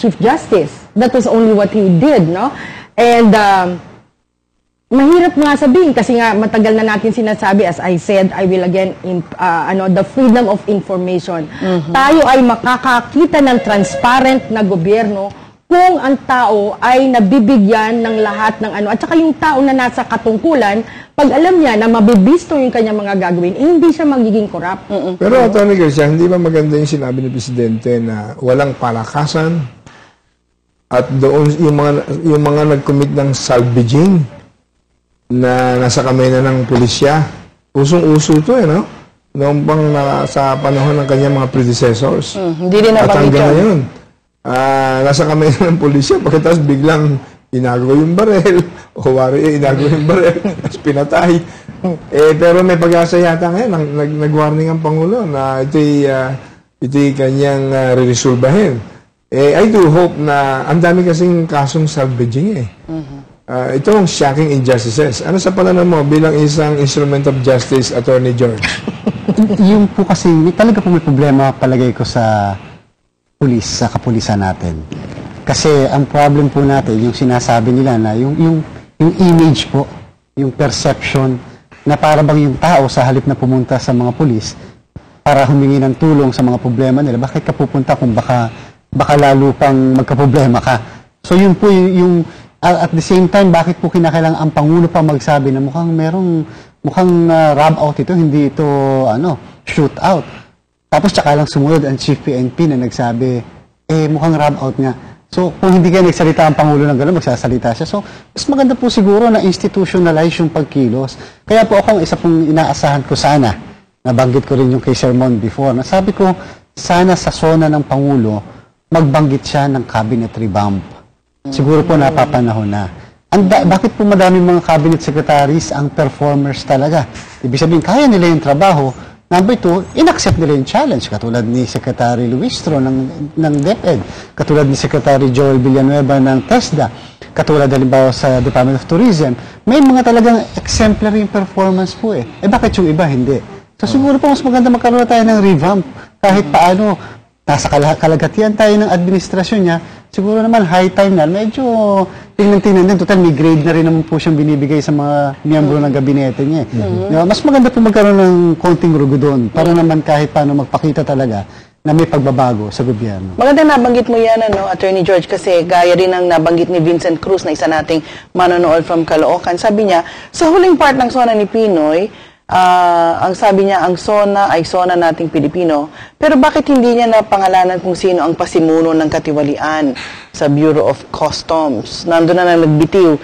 Chief Justice. That was only what he did, no? And mahirap nga sabihin kasi nga matagal na natin sinasabi, as I said, I will again the freedom of information. Tayo ay makakakita ng transparent na gobyerno kung ang tao ay nabibigyan ng lahat ng at saka yung tao na nasa katungkulan, pag alam niya na mabibisto yung kanyang mga gagawin, hindi siya magiging corrupt. Pero Atty. Garcia, hindi ba maganda yung sinabi ng Presidente na walang palakasan at doon yung mga nag-commit ng salvaging na nasa kamay na ng pulisya. Usong-uso ito no? Noong pang sa panahon ng kanyang mga predecessors. Hindi rin at nabanggit hanggang ngayon, nasa kamay na ng pulisya, pagkatapos biglang inago yung barel, o wari inago yung barel, tapos pinatay. Pero may pag-asa yata ngayon, nag-warning ang Pangulo na ito'y kanyang re-resolbahin. I do hope na ang dami kasing kasong salvaging itong shocking injustices. Ano sa pananaw mo bilang isang instrument of justice, Attorney George? Yung po kasi, talaga po may problema palagay ko sa pulis, sa kapulisan natin. Kasi ang problem po natin, yung sinasabi nila na yung image po, yung perception na para bang yung tao sa halip na pumunta sa mga pulis para humingi ng tulong sa mga problema nila, bakit ka pupunta kung baka lalo pang magkaproblema ka? So yun po yung at the same time, bakit po kinakailangan ang Pangulo pa magsabi na mukhang rob out ito, hindi ito shoot out. Tapos tsaka lang sumunod ang Chief PNP na nagsabi, mukhang rob out nga. So kung hindi kaya nagsalita ang Pangulo ng gano'n, magsasalita siya. So mas maganda po siguro na institutionalize yung pagkilos. Kaya po ako isa pong inaasahan ko sana, nabanggit ko rin yung kay Sermon before, nasabi ko sana sa SONA ng Pangulo, magbanggit siya ng cabinet revamp. Siguro po napapanahon na. Bakit po madami mga cabinet secretaries ang performers talaga? Ibig sabihin, kaya nila yung trabaho. Number 2, inaccept nila yung challenge. Katulad ni Secretary Luistro ng DepEd. Katulad ni Secretary Joel Villanueva ng TESDA. Katulad halimbawa sa Department of Tourism. May mga talagang exemplary performance po eh. Bakit yung iba hindi? So siguro po mas maganda magkaroon tayo ng revamp. Kahit paano, nasa kalagatian tayo ng administrasyon niya, siguro naman high time na, medyo tingnan din. Total, may grade na rin naman po siyang binibigay sa mga miyembro ng gabinete niya. Mas maganda po magkaroon ng konting rugo doon para naman kahit paano magpakita talaga na may pagbabago sa gobyerno. Maganda nabanggit mo yan, Attorney George, kasi gaya rin ang nabanggit ni Vincent Cruz na isa nating manonood from Caloocan. Sabi niya, sa huling part ng SONA ni Pinoy, ang sabi niya, ang SONA ay SONA nating Pilipino. Pero bakit hindi niya napangalanan kung sino ang pasimuno ng katiwalian sa Bureau of Customs? Nandun na nagbitiw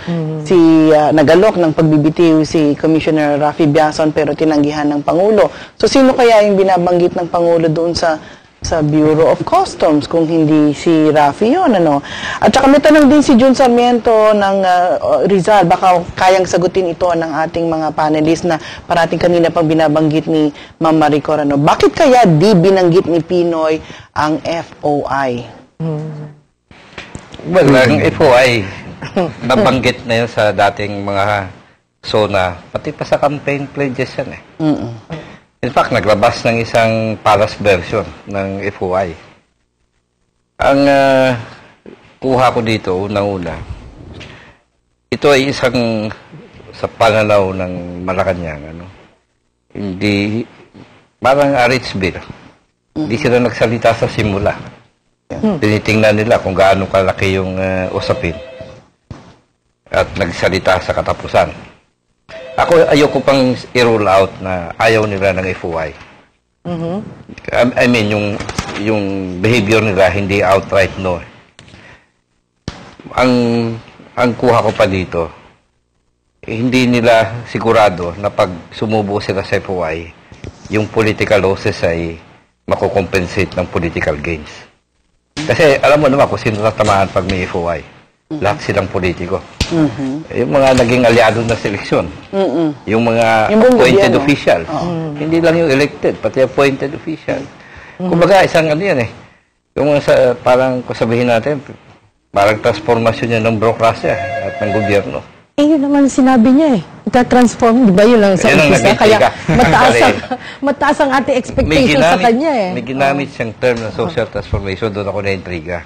nagalok ng pagbibitiw si Commissioner Raffy Biason pero tinanggihan ng Pangulo. So sino kaya yung binabanggit ng Pangulo doon sa Bureau of Customs kung hindi si Raffy yun, At saka may tanong din si Jun Sarmiento ng Rizal, baka kayang sagutin ito ng ating mga panelists na parating kanina pang binabanggit ni Ma'am Maricor, Bakit kaya di binanggit ni Pinoy ang FOI? Well, ang FOI, nabanggit na yun sa dating mga SONA, pati pa sa campaign pledges yan eh. In fact, naglabas ng isang palas version ng FOI. Ang kuha ko dito, unang-una, ito ay isang sa pananaw ng Malacanang, hindi, parang Aritsville. Hindi sila nagsalita sa simula. Tinitingnan nila kung gaano kalaki yung usapin. At nagsalita sa katapusan. Ako, ayoko pang i-roll out na ayaw nila ng FOI. I mean, yung behavior nila, hindi outright no. Ang kuha ko pa dito, hindi nila sigurado na pag sumubo sila sa FOI, yung political losses ay makukompensate ng political gains. Kasi alam mo naman kung sino tatamaan pag may FOI. Lahat silang politiko. Yung mga naging aliado na seleksyon. Yung mga appointed official. Hindi lang yung elected, pati appointed official. Kumbaga, isang yan eh. Yung parang sabihin natin, parang transformasyon niya ng burokrasya at ng gobyerno. Yun naman sinabi niya eh. Ita-transform, di ba yun lang sa umpisa? Kaya mataas ang ating expectation sa kanya eh. May ginamit siyang term na social transformation, doon ako na-intriga.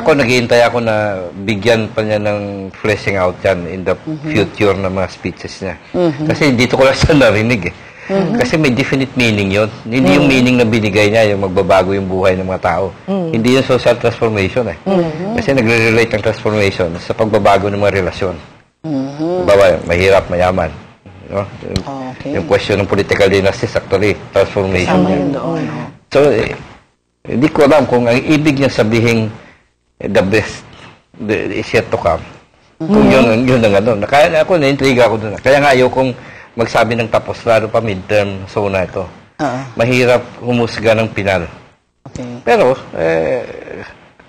Ako, naghihintay ako na bigyan pa niya ng fleshing out yan in the future na mga speeches niya. Kasi dito ko lang siya narinig eh. Kasi may definite meaning yun. Hindi yung meaning na binigay niya, yung magbabago yung buhay ng mga tao. Hindi yung social transformation eh. Kasi nagre-relate ang transformation sa pagbabago ng mga relasyon. Bawa, mahirap, mayaman. Yung question ng political dynasties, actually, transformation yan. So, hindi ko alam kung ang ibig niya sabihin the best is yet to come. Kung yun ang Kaya ako, na-intriga ako doon. Kaya nga ayaw kong magsabi ng tapos, lalo pa midterm SONA ito. Mahirap humusga ng pinal. Pero,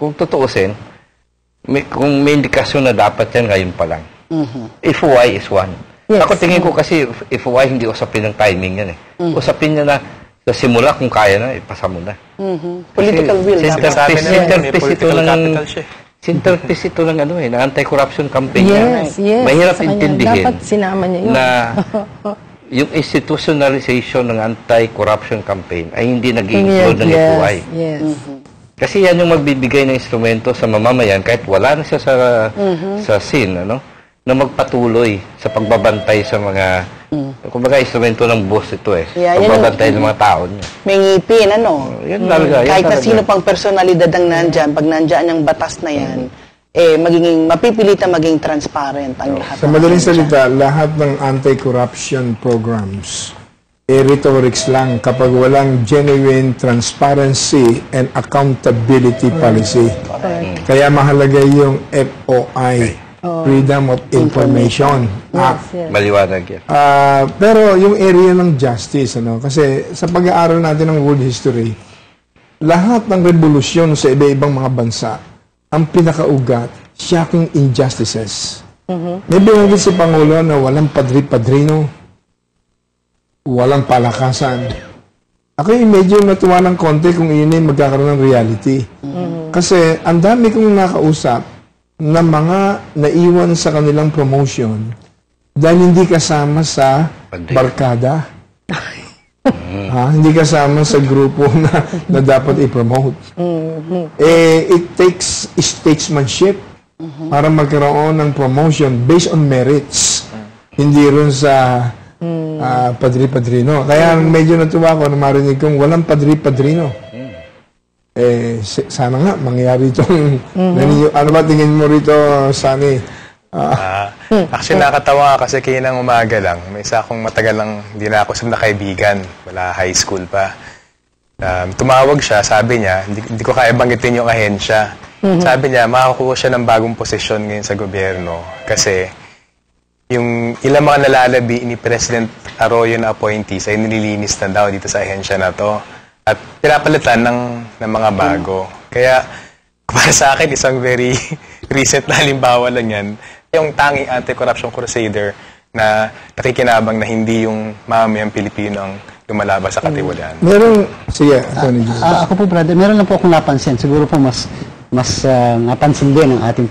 kung tutuusin, kung may indikasyon na dapat yan ngayon pa lang. FOI is one. Ako tingin ko kasi FOI hindi usapin ng timing yan eh. Usapin niya na sa simula kung kaya na, ipasa mo na. Political will. Centerpiece ito ng anti-corruption campaign. Yes. Mahirap intindihin dapat sinama niya yun. Na yung institutionalization ng anti-corruption campaign ay hindi nag-include ng FOI. Kasi yan yung magbibigay ng instrumento sa mamamayan kahit wala na siya sa scene, na magpatuloy sa pagbabantay sa mga kumbaga instrumento ng boss ito eh. Pagbabantay ng mga tao niya. May ngipin, Yan talaga. Kahit na sino pang personalidad ang nandyan, pag nandyan ang batas na yan, mapipilitan maging transparent ang lahat. Sa madaling salita, lahat ng anti-corruption programs, rhetorics lang kapag walang genuine transparency and accountability policy. Kaya mahalaga yung FOI. Freedom of Information Act. Maliwanag yan. Pero yung area ng justice, kasi sa pag-aaral natin ng world history, lahat ng revolusyon sa iba-ibang mga bansa, ang pinakaugat, shocking injustices. May binanggit si Pangulo na walang padri-padrino, walang palakasan. Ako yung medyo natuwa ng konti kung yun ay magkakaroon ng reality. Kasi ang dami kong nakausap na mga naiwan sa kanilang promotion dahil hindi kasama sa barkada. Hindi kasama sa grupo na dapat i-promote. It takes statesmanship para magkaroon ng promotion based on merits. Hindi rin sa padri-padrino. Kaya medyo natuwa ko na marinig kong walang padri-padrino. Sana nga mangyari itong ano ba tingin mo rito, Sunny? Actually, nakatawa kasi kinang umaga lang. May isa akong matagal lang hindi na ako na kaibigan. Wala high school pa. Tumawag siya, sabi niya, hindi ko kaya banggitin yung ahensya. Sabi niya, makakuha siya ng bagong posisyon ngayon sa gobyerno. Kasi yung ilang mga nalalabi ni President Arroyo na appointees ay nililinis na daw dito sa ahensya na to. At pinapalitan ng mga bago. Kaya para sa akin, isang very recent na halimbawa lang yan. Yung tanging anti-corruption crusader na nakikinabang na hindi yung mamamayang Pilipino ang lumalabas sa katiwalaan. Sige, ako po brother, meron lang po akong napansin. Siguro po mas napansin din ng ating